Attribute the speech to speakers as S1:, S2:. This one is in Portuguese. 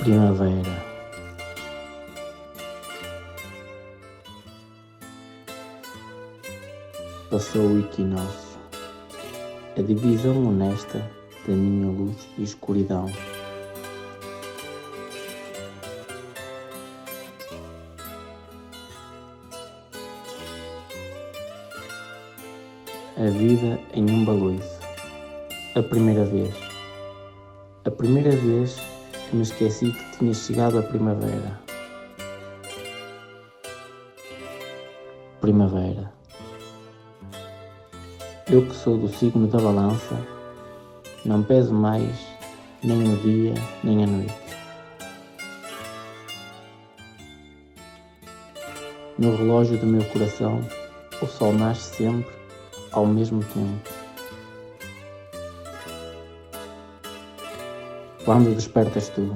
S1: Primavera. Passou o equinócio, a divisão honesta da minha luz e escuridão. A vida em um baloiço. A primeira vez que me esqueci que tinha chegado a primavera. Primavera. Eu que sou do signo da balança, não peso mais nem o dia nem a noite. No relógio do meu coração, o sol nasce sempre ao mesmo tempo. Quando despertas tu?